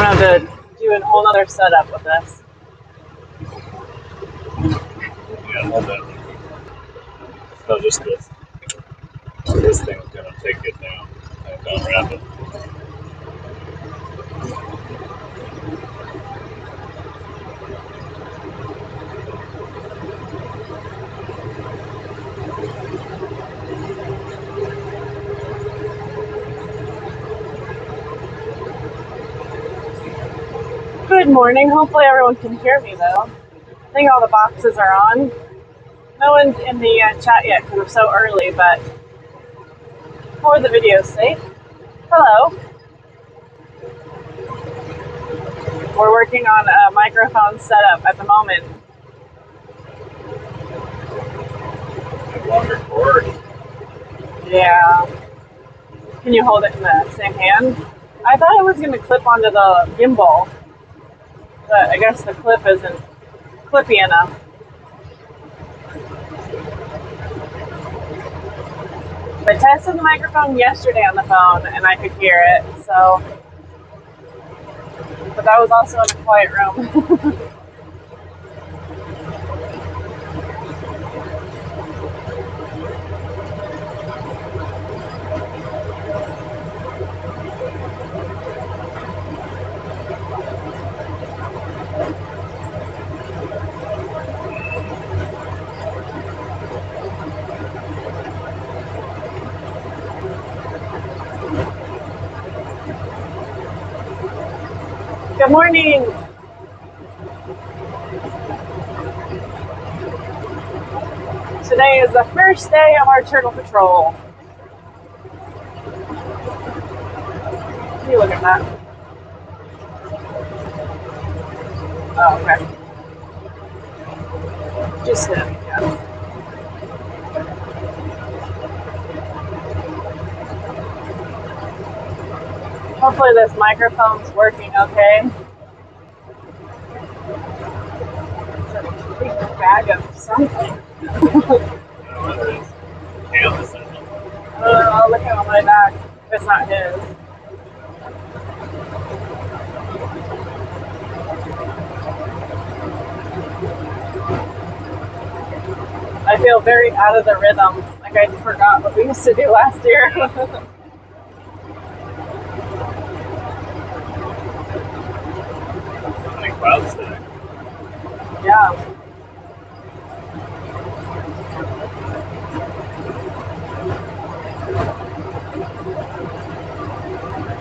I'm gonna have to do a whole other setup with this. Yeah, hold that. No, just this. This thing's gonna take it down and unwrap it. Good morning. Hopefully everyone can hear me though. I think all the boxes are on. No one's in the chat yet because it's so early, but for the video's sake, hello. We're working on a microphone setup at the moment. Longer cord. Yeah. Can you hold it in the same hand? I thought it was going to clip onto the gimbal, but I guess the clip isn't clippy enough. I tested the microphone yesterday on the phone and I could hear it, so. But that was also in a quiet room. Good morning. Today is the first day of our turtle patrol. You look at that. Oh, okay. Just him, yeah. Hopefully this microphone's working okay. It's a big bag of something. I'll look at my back if it's not his. I feel very out of the rhythm. Like I forgot what we used to do last year. Clouds today. Yeah.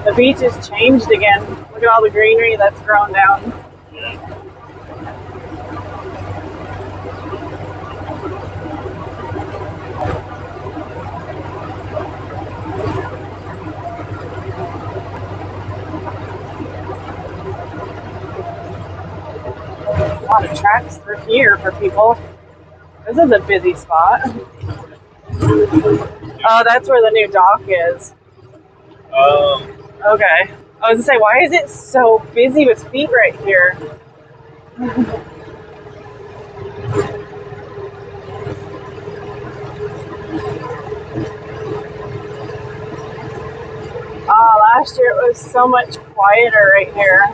The beach has changed again. Look at all the greenery that's grown down. Yeah. A lot of tracks through here for people. This is a busy spot. Oh, that's where the new dock is. Okay. I was gonna say, why is it so busy with feet right here? Last year it was so much quieter right here.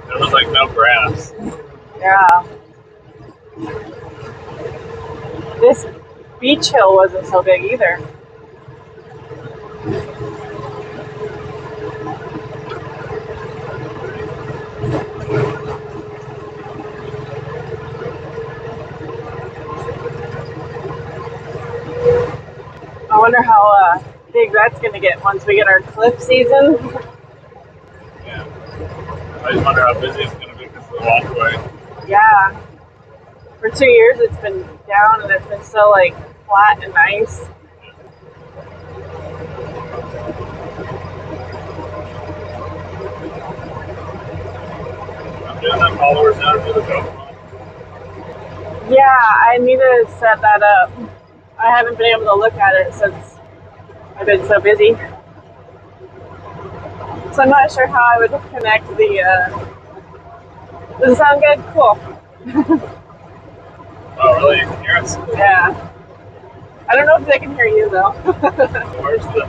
There was like no grass. Yeah. This beach hill wasn't so big either. I wonder how big that's going to get once we get our cliff season. Yeah. I just wonder how busy it's going to be because of the walkway. Yeah. For 2 years it's been down and it's been so like flat and nice. I'm doing the followers now to the GoPro. Yeah, I need to set that up. I haven't been able to look at it since I've been so busy. So I'm not sure how I would connect the, does it sound good? Cool. Oh, really? You can hear us? Yeah. I don't know if they can hear you though. Where's the...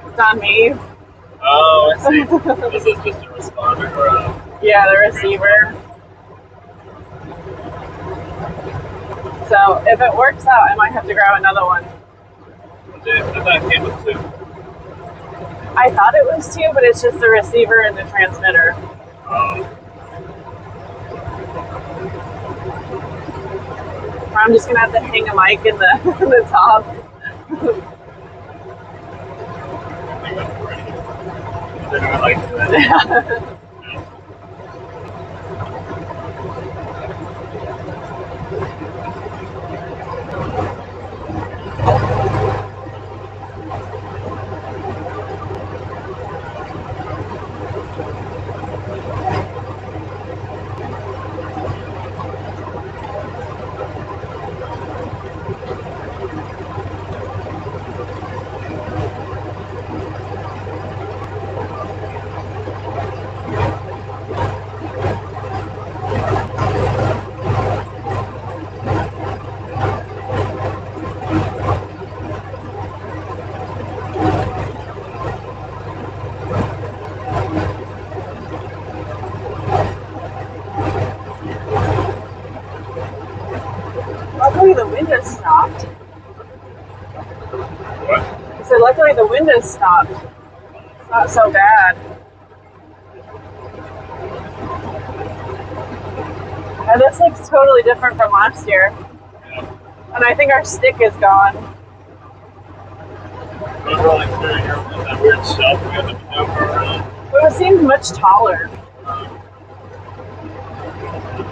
It's on me. Oh, I see. This is just a responder or a... Yeah, the receiver. So if it works out, I might have to grab another one. I thought it came with two. I thought it was two, but it's just the receiver and the transmitter. I'm just gonna have to hang a mic in the in the top. I like that. Luckily the wind has stopped. What? So luckily the wind has stopped. It's not so bad. And this looks totally different from last year. And I think our stick is gone. We're rolling through here with that weird shelf we had to maneuver around. But it seems much taller.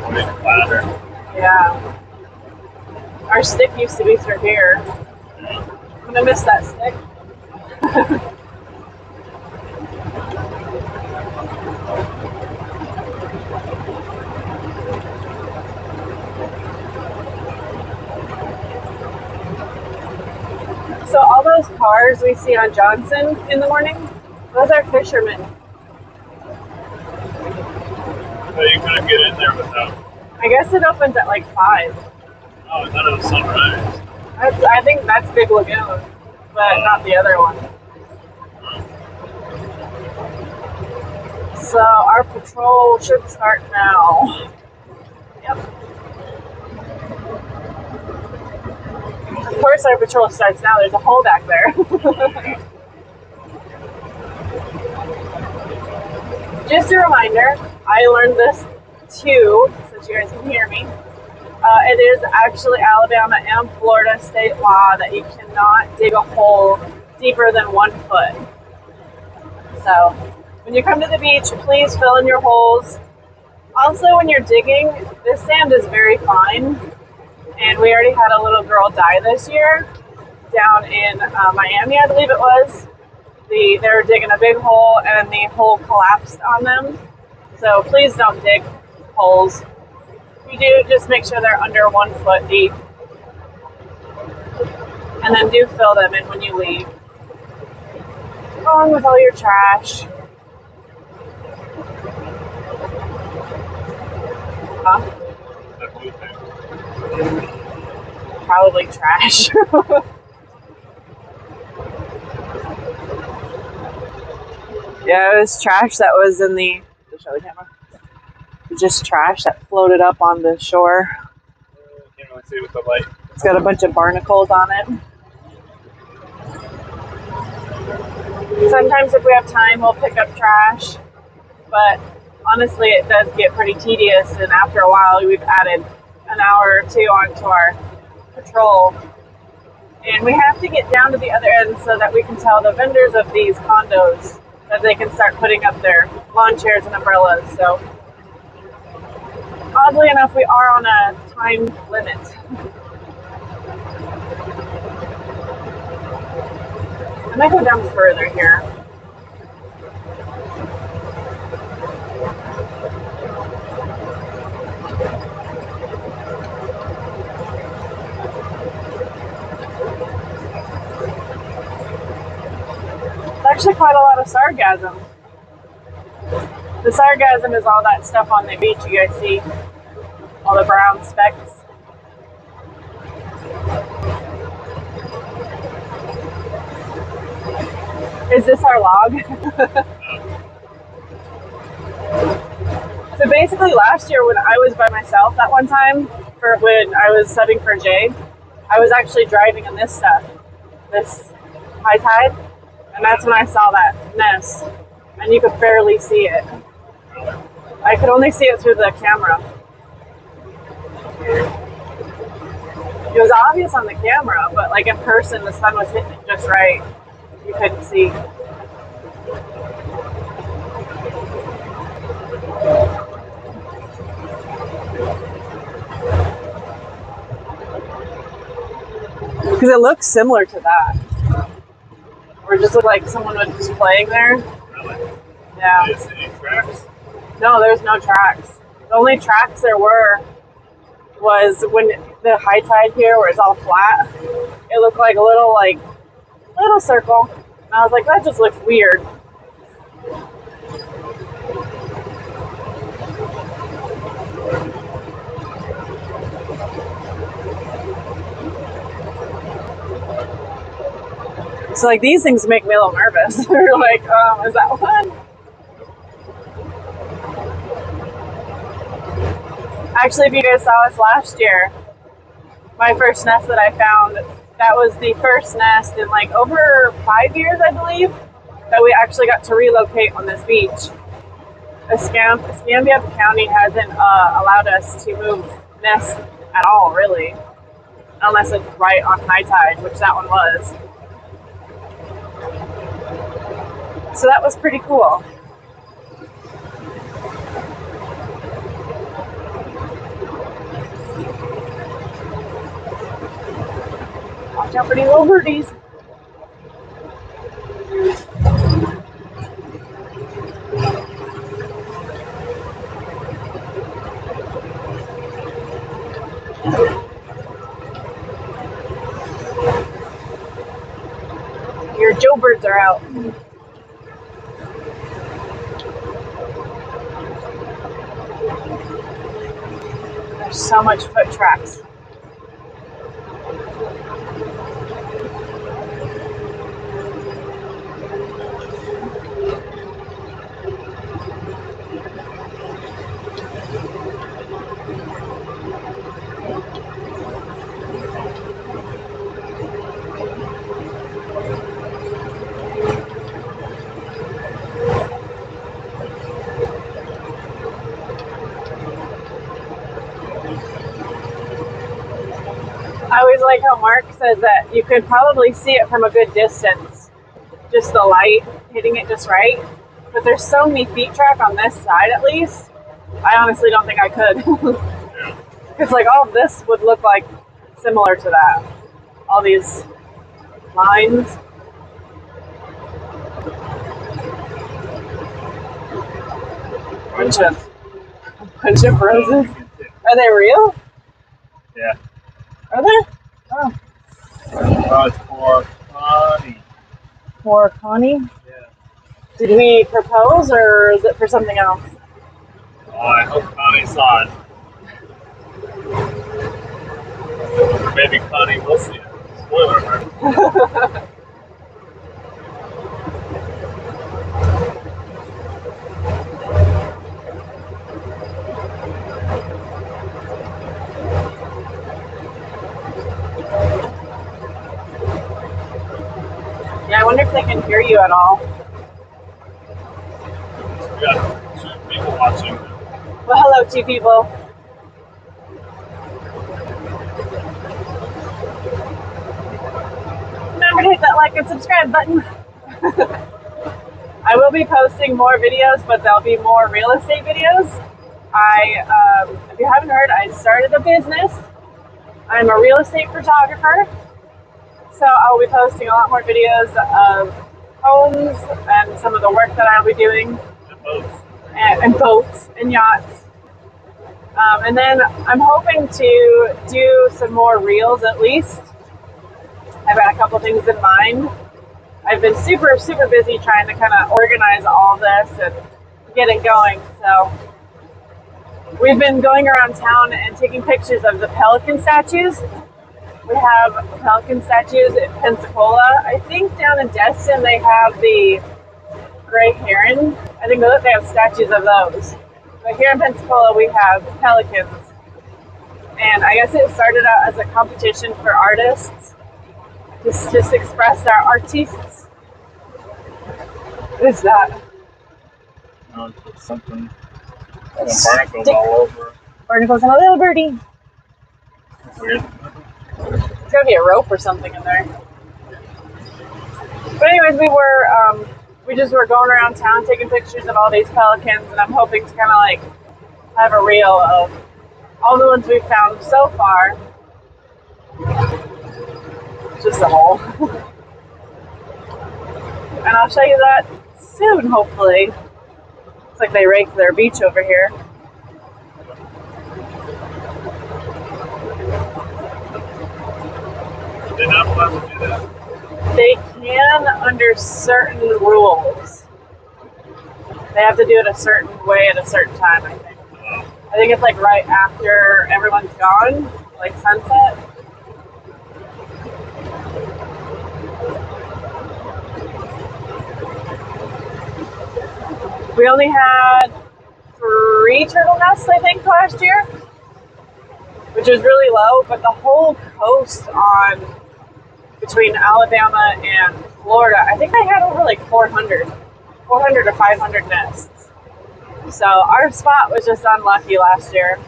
Way flatter. Yeah. Our stick used to be through here. I'm gonna miss that stick. So all those cars we see on Johnson in the morning, those are fishermen. So you couldn't get in there without... I guess it opens at like 5. Oh, I thought it was sunrise. I think that's Big Lagoon, but not the other one. So our patrol should start now. Yep. Of course our patrol starts now. There's a hole back there. Just a reminder, I learned this too, so you guys can hear me. It is actually Alabama and Florida state law that you cannot dig a hole deeper than 1 foot. So when you come to the beach, please fill in your holes. Also, when you're digging, this sand is very fine. And we already had a little girl die this year down in Miami, I believe it was. They were digging a big hole and the hole collapsed on them. So please don't dig holes. If you do, just make sure they're under 1 foot deep. And then do fill them in when you leave. Along with all your trash. Huh? Probably trash. Yeah, it was trash that was in the... Show the camera. Just trash that floated up on the shore. Can't really see with the light. It's got a bunch of barnacles on it. Sometimes if we have time, we'll pick up trash. But honestly, it does get pretty tedious. And after a while, we've added an hour or 2 onto our patrol. And we have to get down to the other end so that we can tell the vendors of these condos that they can start putting up their lawn chairs and umbrellas. So oddly enough, we are on a time limit. I might go down further here. It's actually quite a lot of sargassum. The sargassum is all that stuff on the beach you guys see. All the brown specks. Is this our log? So basically last year when I was by myself that one time, for when I was subbing for Jay, I was actually driving in this stuff, this high tide, and that's when I saw that nest, and you could barely see it. I could only see it through the camera. It was obvious on the camera, but like in person, the sun was hitting it just right. You couldn't see. Because it looks similar to that. Or it just looked like someone was just playing there. Really? Yeah. Is any tracks? No, there's no tracks. The only tracks there were was when the high tide here, where it's all flat. It looked like a little circle. And I was like, that just looks weird. So like these things make me a little nervous. They're like, is that one? Actually, if you guys saw us last year, my first nest that I found, that was the first nest in like over 5 years, I believe, that we actually got to relocate on this beach. Escambia County hasn't allowed us to move nests at all, really, unless it's right on high tide, which that one was. So that was pretty cool. Watch out for these little birdies. Your Joe birds are out. There's so much foot tracks. I always like how Mark says that you could probably see it from a good distance, just the light hitting it just right. But there's so many feet track on this side, at least. I honestly don't think I could. Because like all of this would look like similar to that. All these lines. Bunch of roses. Are they real? Yeah. Are they? Oh. It's for Connie. For Connie? Yeah. Did we propose, or is it for something else? Oh, I hope Connie saw it. Maybe Connie will see it. Spoiler alert. Yeah, I wonder if they can hear you at all. We got 2 people watching. Well, hello, 2 people. Remember to hit that like and subscribe button. I will be posting more videos, but there'll be more real estate videos. If you haven't heard, I started a business. I'm a real estate photographer. So I'll be posting a lot more videos of homes and some of the work that I'll be doing. And boats and yachts. And then I'm hoping to do some more reels at least. I've got a couple things in mind. I've been super, super busy trying to kind of organize all this and get it going. So we've been going around town and taking pictures of the pelican statues. We have pelican statues in Pensacola. I think down in Destin they have the gray heron. I think they have statues of those. But here in Pensacola we have pelicans. And I guess it started out as a competition for artists to just express their artists. What is that? It's something. Barnacles all over. Barnacles and a little birdie. Weird. It's gotta be a rope or something in there. But anyways, we just were going around town taking pictures of all these pelicans, and I'm hoping to kind of like have a reel of all the ones we've found so far. Just a hole. And I'll show you that soon, hopefully. Looks like they raked their beach over here. They're not allowed to do that? They can under certain rules. They have to do it a certain way at a certain time, I think. I think it's like right after everyone's gone, like sunset. We only had 3 turtle nests, I think, last year, which is really low, but the whole coast on between Alabama and Florida, I think they had over like 400 to 500 nests. So our spot was just unlucky last year,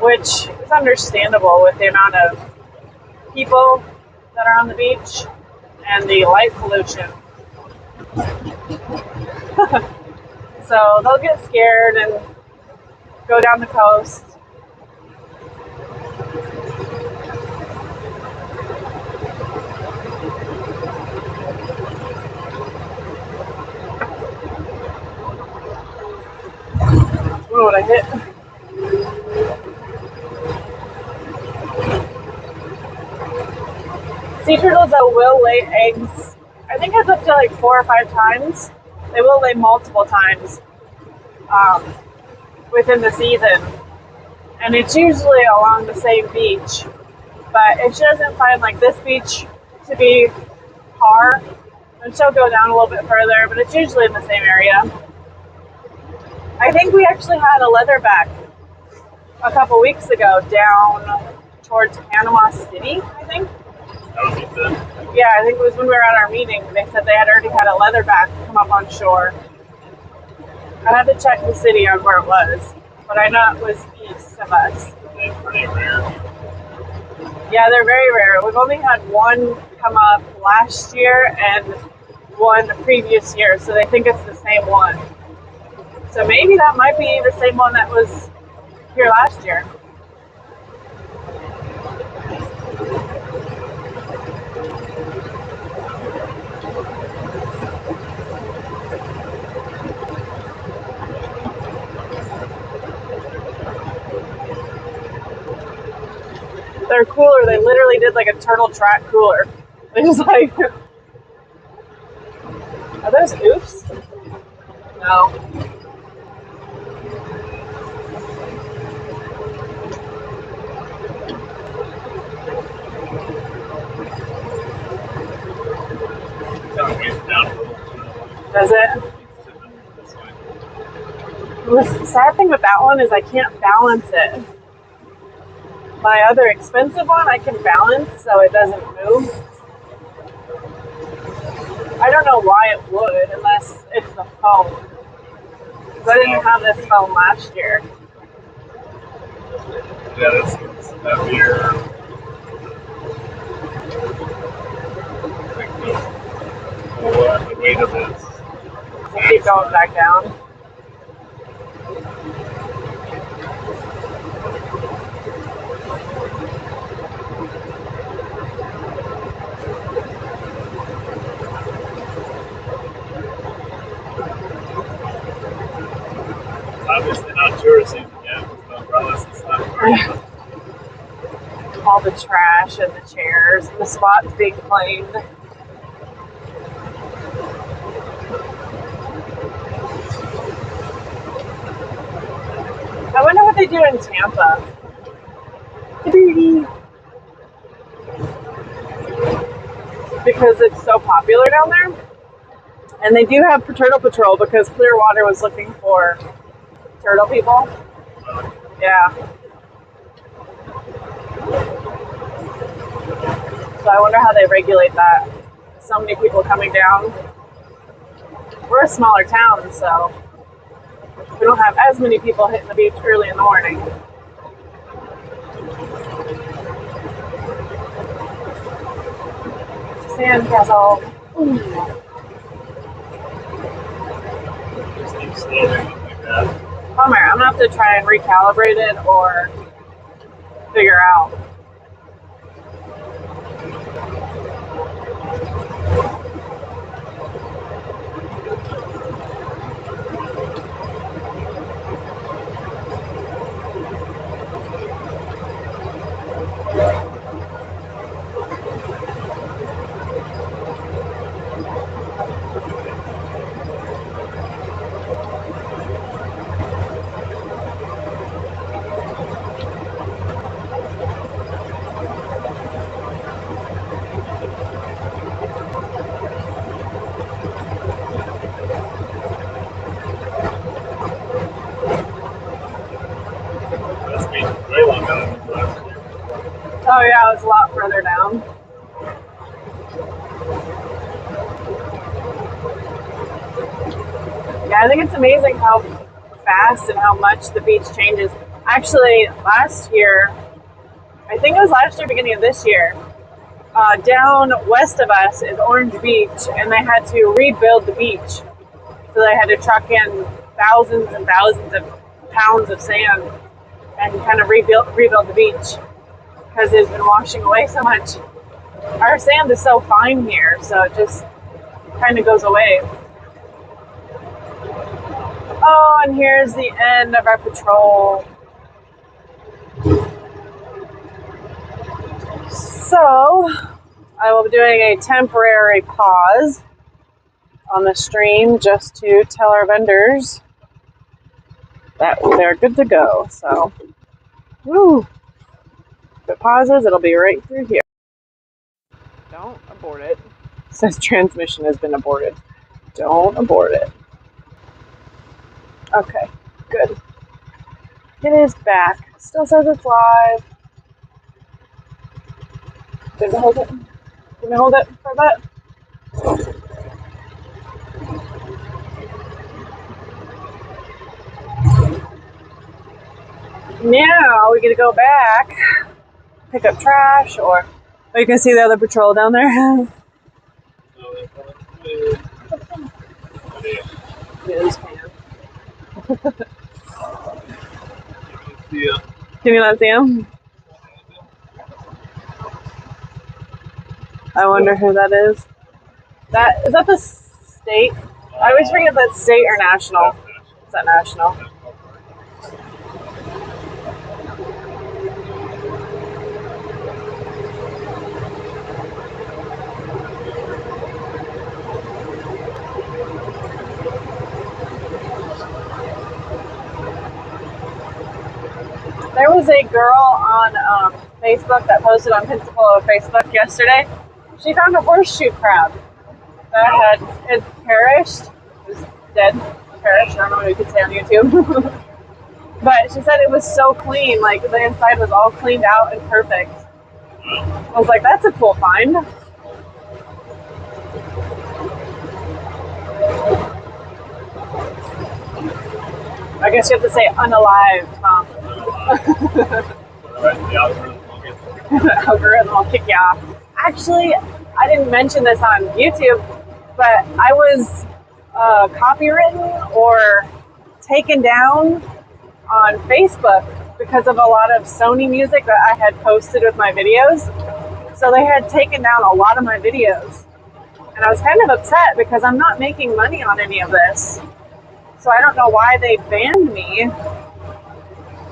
which is understandable with the amount of people that are on the beach and the light pollution. So they'll get scared and go down the coast. What would I hit? Sea turtles that will lay eggs, I think it's up to like 4 or 5 times. They will lay multiple times within the season. And it's usually along the same beach. But if she doesn't find like this beach to be par, then she'll go down a little bit further, but it's usually in the same area. I think we actually had a leatherback a couple weeks ago down towards Panama City, I think. Yeah, I think it was when we were at our meeting. They said they had already had a leatherback come up on shore. I had to check the city on where it was, but I know it was east of us. They're pretty rare. Yeah, they're very rare. We've only had one come up last year and one the previous year, so they think it's the same one. So maybe that might be the same one that was here last year. Their cooler, they literally did like a turtle track cooler. They just like, are those oops? No. Does it? The sad thing with that one is I can't balance it. My other expensive one I can balance so it doesn't move. I don't know why it would unless it's the foam. Because I didn't have this foam last year. Yeah, that's heavier. The weight of it. We'll keep going back down. Obviously not tourist season yet, with the umbrellas and stuff. All the trash and the chairs and the spots being cleaned. I wonder what they do in Tampa. Birdie. because it's so popular down there. And they do have turtle patrol because Clearwater was looking for turtle people. Yeah. So I wonder how they regulate that. So many people coming down. We're a smaller town, so we don't have as many people hitting the beach early in the morning. Sandcastle. Just keep slowing like that. Bummer. I'm gonna have to try and recalibrate it or figure out. That's been way longer than last year. Oh yeah, it was a lot further down. Yeah, I think it's amazing how fast and how much the beach changes. Actually, last year, I think it was last year, beginning of this year, down west of us is Orange Beach, and they had to rebuild the beach. So they had to truck in thousands and thousands of pounds of sand and kind of rebuild the beach because it's been washing away so much. Our sand is so fine here, so it just kind of goes away. Oh, and here's the end of our patrol. So, I will be doing a temporary pause on the stream just to tell our vendors that they're good to go. So, woo! If it pauses, it'll be right through here. Don't abort it. It says transmission has been aborted. Don't abort it. Okay, good. It is back. Still says it's live. Did we hold it? Did we hold it for a bit? Now we get to go back, pick up trash, or you can see the other patrol down there. Yes, can you not see him? I wonder who that is. Is that the state? I always forget if that's state or national. Is that national? There was a girl on Facebook that posted on Pensacola Facebook yesterday. She found a horseshoe crab that had perished. It was dead, perished. I don't know what you could say on YouTube. But she said it was so clean, like the inside was all cleaned out and perfect. I was like, that's a cool find. I guess you have to say unalived, huh? The algorithm will kick you off. Actually, I didn't mention this on YouTube, but I was copywritten or taken down on Facebook because of a lot of Sony music that I had posted with my videos. So they had taken down a lot of my videos. And I was kind of upset because I'm not making money on any of this. So I don't know why they banned me.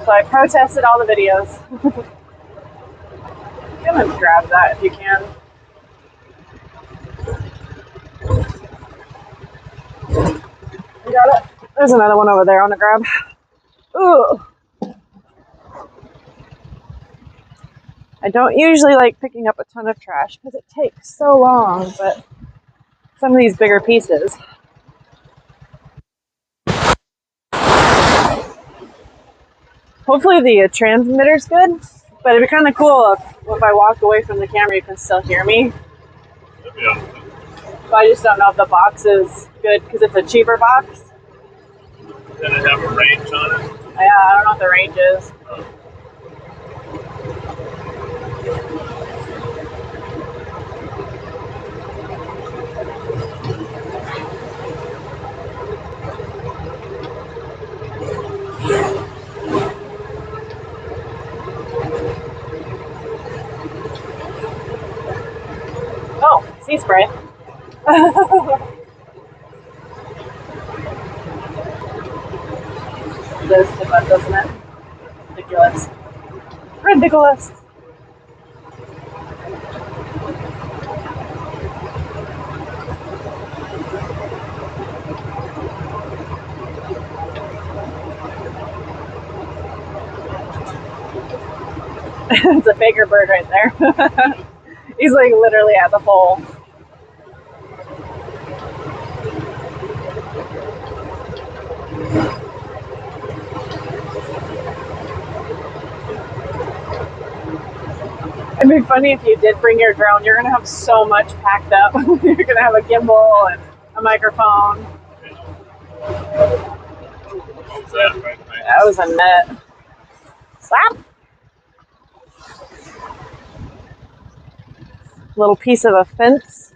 So I protested all the videos. Come and grab that if you can. You got it? There's another one over there on the grab. Ooh. I don't usually like picking up a ton of trash because it takes so long, but some of these bigger pieces. Hopefully the transmitter's good, but it'd be kind of cool if I walk away from the camera, you can still hear me. Yeah. But I just don't know if the box is good because it's a cheaper box. Did it have a range on it? Yeah, I don't know what the range is. Oh, sea spray. It does tip up, doesn't it? Ridiculous. Ridiculous. It's a bigger bird right there. He's like literally at the pole. It'd be funny if you did bring your drone. You're gonna have so much packed up. You're gonna have a gimbal and a microphone. What was that? Right? That was a net. Slap. Little piece of a fence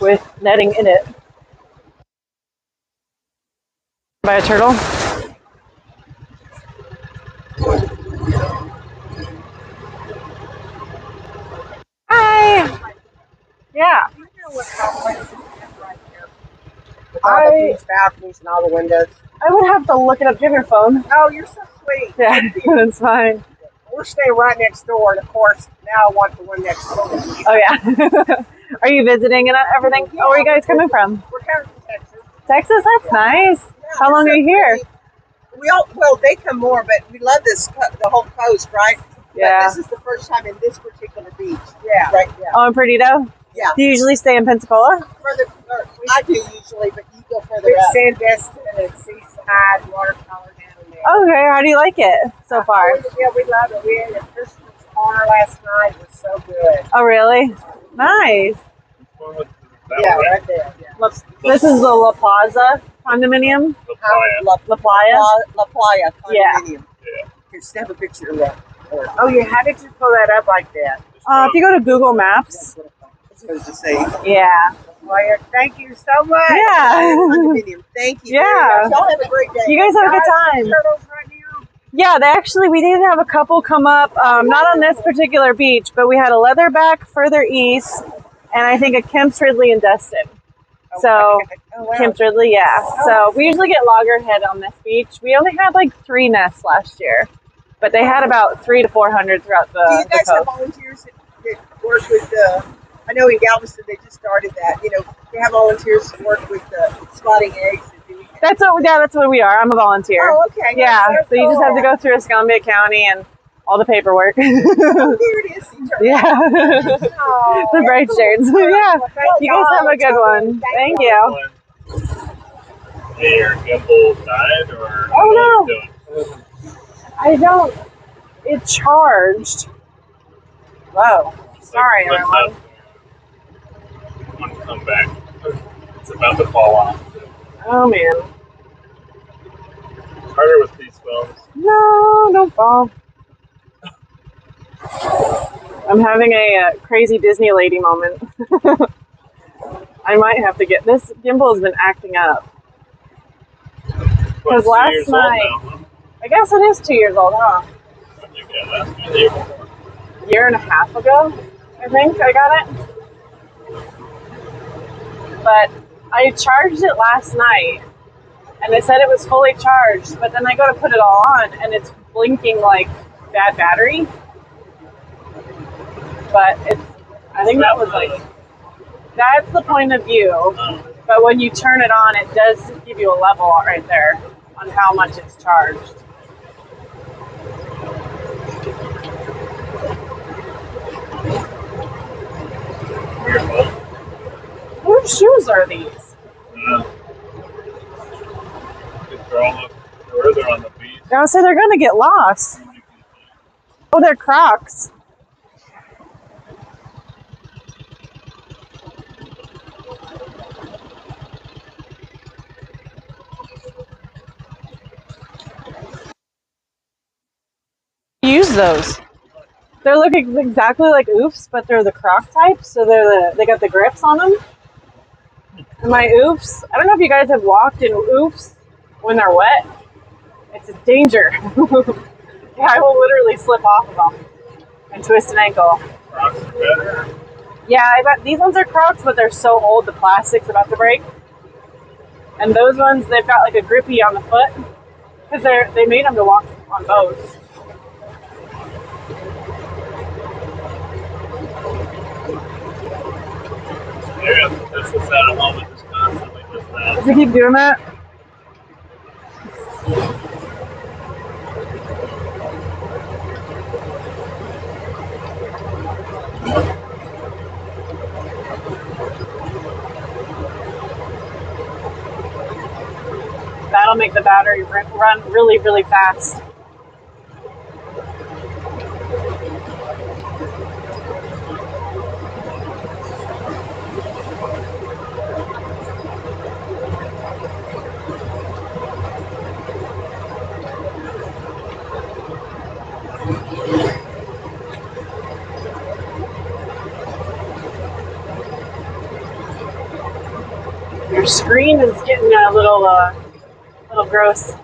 with netting in it. By a turtle. Hi. Yeah. You know what complex is right here? With all the huge balconies and all the windows. I would have to look it up. Do you have your phone? Oh, you're so sweet. Yeah, that's fine. We're staying right next door, and of course, now I want the one next door. Oh, yeah. Are you visiting and everything? Yeah, Oh, where are you guys coming from? We're coming from Texas. Texas? That's nice. Yeah, How long are you here? Well, they come more, but we love the whole coast, right? Yeah. But this is the first time in this particular beach. Yeah. Right, yeah. Oh, in Perdido? Yeah. Do you usually stay in Pensacola? I do usually, but you go further up. Sandestin and Seaside, watercolor down there. Okay, how do you like it so far? Yeah, we love it. We had a Christmas corner last night. It was so good. Oh, really? Nice. Yeah, right there. Yeah. This is the La Plaza condominium? La La Playa? La Playa Yeah. condominium. Yeah. Here, snap a picture of that. Oh, yeah. How did you pull that up like that? If you go to Google Maps. That's what I was to say. Yeah. Playa, thank you so much. Yeah. Condominium. Thank you. Yeah. Y'all have a great day. You guys have a good time. Turtles right now? Yeah, we did have a couple come up, not on this particular beach, but we had a leatherback further east, and I think a Kemp's Ridley and Dustin. So, Oh, wow. Kemp's Ridley, yeah. So we usually get loggerhead on this beach. We only had like 3 nests last year, but they had about 300 to 400 throughout the Do you guys have coast. volunteers that work with the? I know in Galveston they just started that. You know, they have volunteers that work with the spotting eggs. That's what we are. I'm a volunteer. Oh, okay. Yeah, That's so you just have to cool. go through Escambia County and all the paperwork. Oh, there it is. Yeah. Oh, The bright shirts. Yeah. well, thank You guys have a good one. Thank you. Hey, your gimbal died, or Oh, no? Doing? I don't. It charged. Whoa. Sorry, Like, everyone. I'm gonna come back. It's about to fall off. Oh, man. Harder with these phones. No, don't fall. I'm having a crazy Disney lady moment. I might have to get this. Gimbal has been acting up. Because last night, I guess it is 2 years old, huh? I think last night, the year before. Year and a half ago, I think I got it. But I charged it last night, and it said it was fully charged, but then I go to put it all on, and it's blinking like bad battery. But I think that was like, that's the point of view. But when you turn it on, it does give you a level right there on how much it's charged. Whose shoes are these? Could throw them up further on the beach. I say they're gonna get lost. Oh, they're Crocs. Use those. They're looking exactly like Oops, but they're the Croc type, so they got the grips on them. And my Oops, I don't know if you guys have walked in Oops when they're wet. It's a danger. Yeah, I will literally slip off of them and twist an ankle. Crocs are better. Yeah, I bet these ones are Crocs, but they're so old the plastic's about to break. And those ones, they've got like a grippy on the foot because they made them to walk on boats. Yeah, that's what's at home. It just constantly does that. Does it keep doing that? That'll make the battery run really, really fast. Your screen is getting a little gross.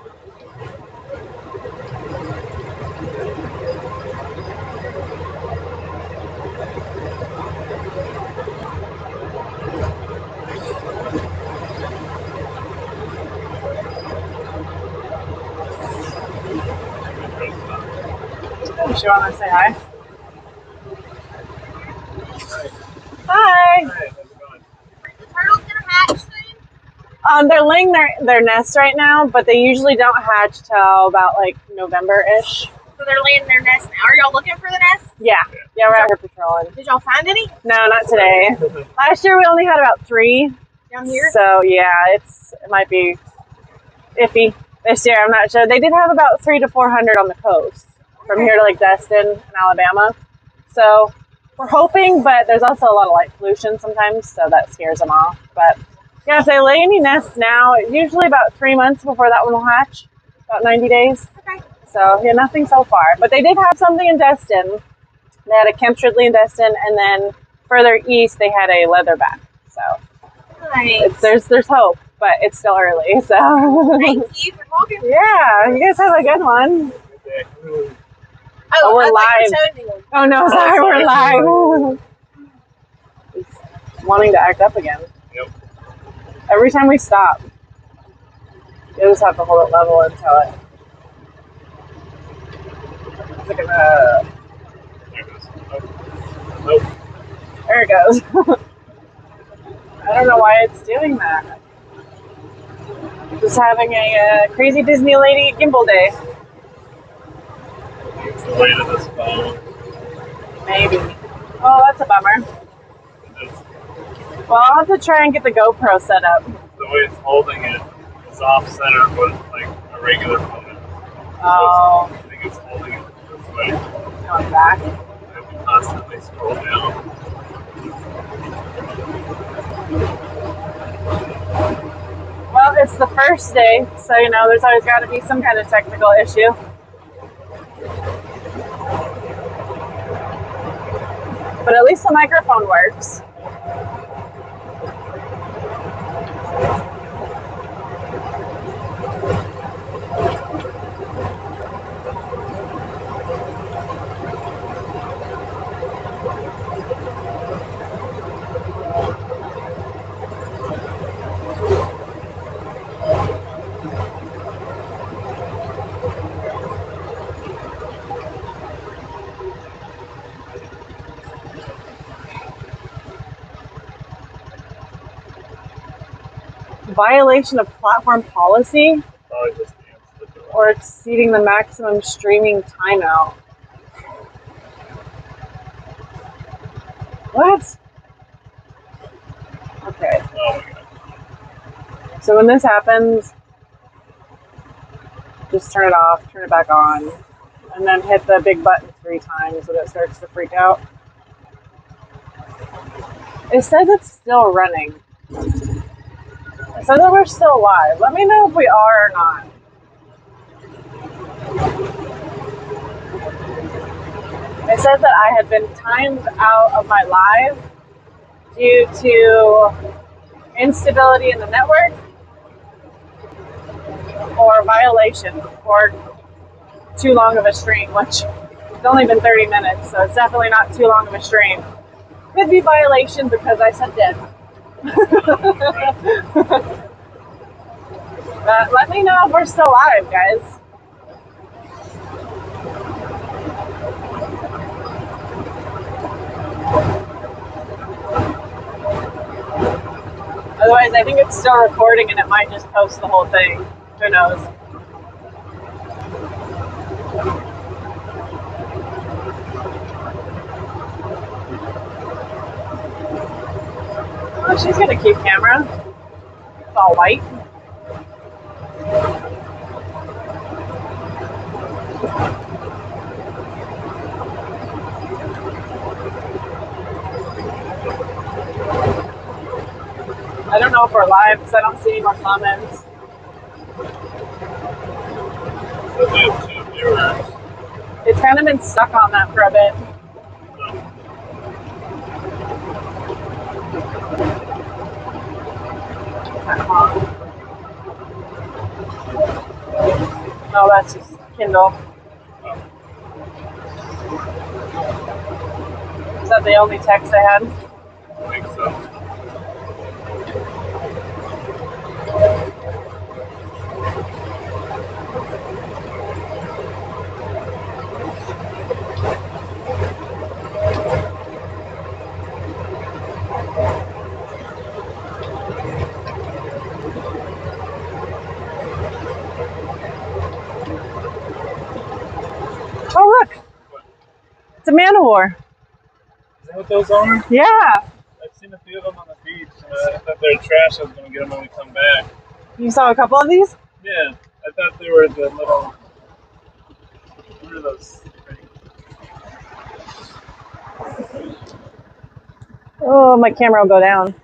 Does she want to say hi? Hi. Hey, how's it going? Turtles gonna hatch soon? They're laying their nest right now, but they usually don't hatch till about like November-ish. So they're laying their nest now. Are y'all looking for the nest? Yeah, we're out here patrolling. Did y'all find any No, not today. Last year we only had about 3. down here? So yeah, it might be iffy this year. I'm not sure. They did have about 300 to 400 on the coast from here to like Destin in Alabama. So we're hoping, but there's also a lot of light pollution sometimes, so that scares them off. But yeah, if they lay any nests now, usually about 3 months before that one will hatch, about 90 days. Okay. So yeah, nothing so far. But they did have something in Destin. They had a Kemp Shridley in Destin, and then further east they had a leatherback. So Nice. there's hope, but it's still early. So Thank you for talking. yeah, you guys have a good one. Oh, we're I thought live. you were showing me. Oh no, sorry, we're live. It's wanting to act up again. Yep. Every time we stop, you just have to hold it level until it. It's like There it goes. Nope. there it goes. I don't know why it's doing that. Just having a crazy Disney lady gimbal day. It's the weight of this phone. Maybe. Oh, that's a bummer. It's Well, I'll have to try and get the GoPro set up. the way it's holding it is off center, but like a regular phone. Oh, I think it's holding it this way. going back. I have to constantly scroll down. Well, it's the first day, so there's always got to be some kind of technical issue. But at least the microphone works. Violation of platform policy Probably just the answer. or exceeding the maximum streaming timeout. What? Okay. Oh my god. So when this happens, just turn it off, turn it back on, and then hit the big button 3 times so that it starts to freak out. It says it's still running. It says that we're still live. Let me know if we are or not. It says that I had been timed out of my live due to instability in the network or violation or too long of a stream, which it's only been 30 minutes, so it's definitely not too long of a stream. Could be violation because I said dead. But let me know if we're still live, guys. Otherwise, I think it's still recording and it might just post the whole thing. Who knows? Oh, she's got a cute camera. It's all white. I don't know if we're live because I don't see any more comments. So we have 2 viewers. It's kind of been stuck on that for a bit. No, that's just Kindle. Is that the only text I had? I think so. Oh, look! It's a man of war. Is that what those are? Yeah. I've seen a few of them on the beach, and I thought they were trash. I was going to get them when we come back. You saw a couple of these? Yeah, I thought they were the little. What are those things? Oh, my camera will go down.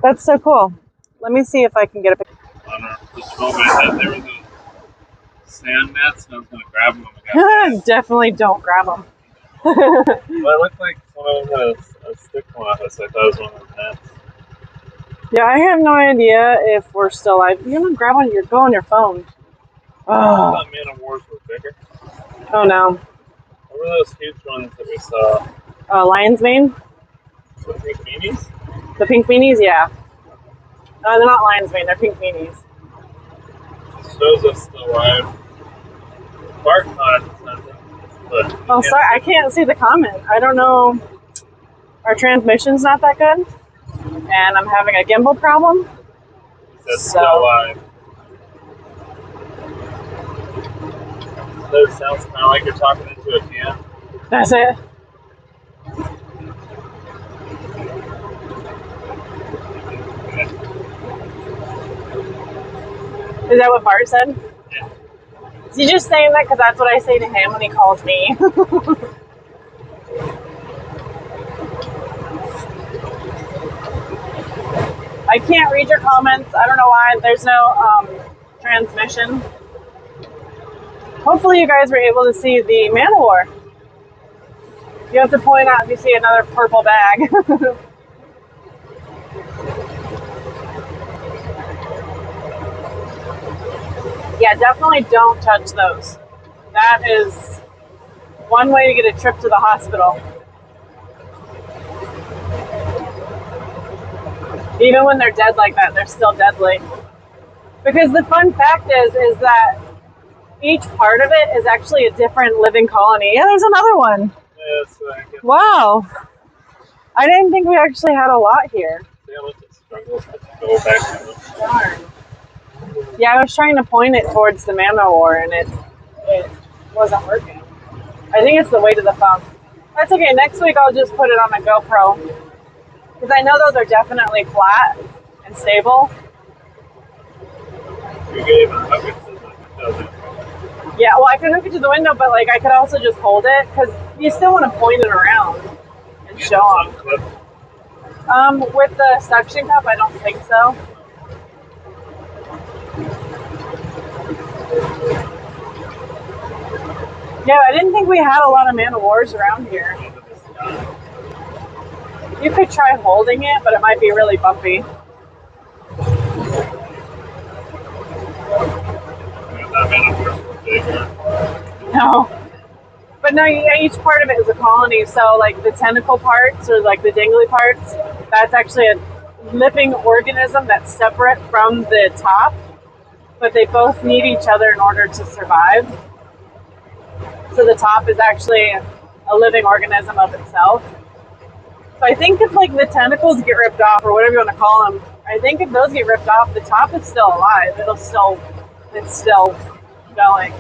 That's so cool. Let me see if I can get a picture. I don't know. Just told me I thought they were the sand nets, and I was going to grab them when we got back. Definitely don't grab them. Well, it looked like one of them had a stick one off it, so I thought it was one of those nets. Yeah, I have no idea if we're still live. You're gonna grab on go on your phone. I Oh, thought Man of Wars were bigger. oh no. What were those huge ones that we saw? Lion's mane? The pink meanies? The pink beanies? Yeah. They're not lion's mane, they're pink beanies. It shows us still live. Bark caught something. But Oh, sorry, I can't see the comment. I don't know. Our transmission's not that good, and I'm having a gimbal problem. That's So- still live. So it sounds kind of like you're talking into a can. That's it. Is that what Bart said? Yeah. Is he just saying that because that's what I say to him when he calls me? I can't read your comments. I don't know why. There's no transmission. Hopefully you guys were able to see the Man of War. You have to point out if you see another purple bag. Yeah, definitely don't touch those. That is one way to get a trip to the hospital. Even when they're dead like that, they're still deadly. Because the fun fact is that each part of it is actually a different living colony. Yeah, there's another one. Yeah, so I guess Wow. I didn't think we actually had a lot here. they almost struggle to go back to them. Darn. Yeah, I was trying to point it towards the Man of War and it wasn't working. I think it's the weight of the phone. That's okay. Next week I'll just put it on a GoPro. Because I know those are definitely flat and stable. You can even hook it to the window. Yeah, well, I could hook it to the window, but like I could also just hold it because you still want to point it around and show them. Clip. With the suction cup, I don't think so. Yeah, I didn't think we had a lot of man of wars around here. You could try holding it, but it might be really bumpy. That man of war's bigger. No. But no, each part of it is a colony. So, like the tentacle parts or like the dangly parts, that's actually a living organism that's separate from the top, but they both need each other in order to survive. So the top is actually a living organism of itself. So I think if like the tentacles get ripped off or whatever you want to call them, I think if those get ripped off, the top is still alive. It's still going.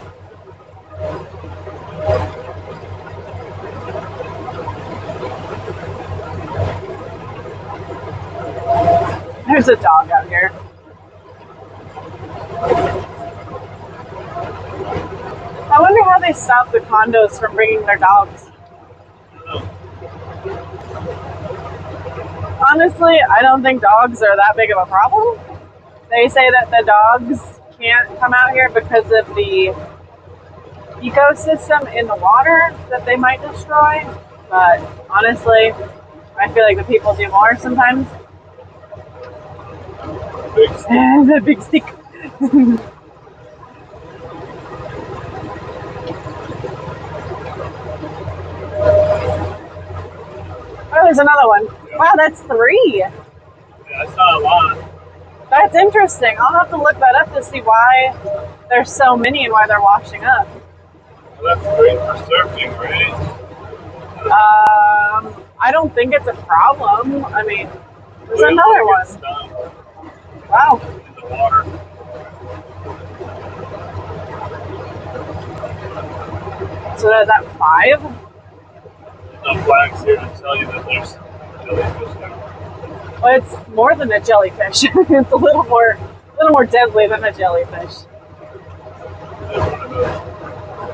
There's a dog out here. I wonder how they stop the condos from bringing their dogs. Honestly, I don't think dogs are that big of a problem. They say that the dogs can't come out here because of the ecosystem in the water that they might destroy. But honestly, I feel like the people do more sometimes. The big stick. Oh, there's another one. Wow, that's 3. Yeah, that's not a lot. That's interesting. I'll have to look that up to see why there's so many and why they're washing up. Well, that's great for surfing, right? I don't think it's a problem. I mean, there's We don't another wanna one. get stung Wow. in the water. So there's that 5? No flags here to tell you that there's jellyfish there. Well, it's more than a jellyfish. It's a little more deadly than a jellyfish. There's one of those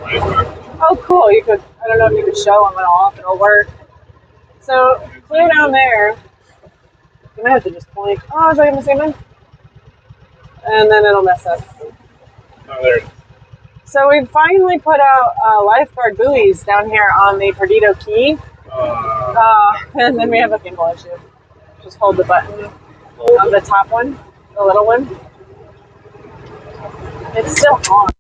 icebergs. Oh, cool. You could. I don't know if you could show them at all. If it'll work. So clear down there. You might have to just point. Oh, is that gonna see me? And then it'll mess up. Oh, there it is. So we finally put out lifeguard buoys down here on the Perdido Key. And then we have a gimbal issue. Just hold the button on the top one, the little one. It's still on.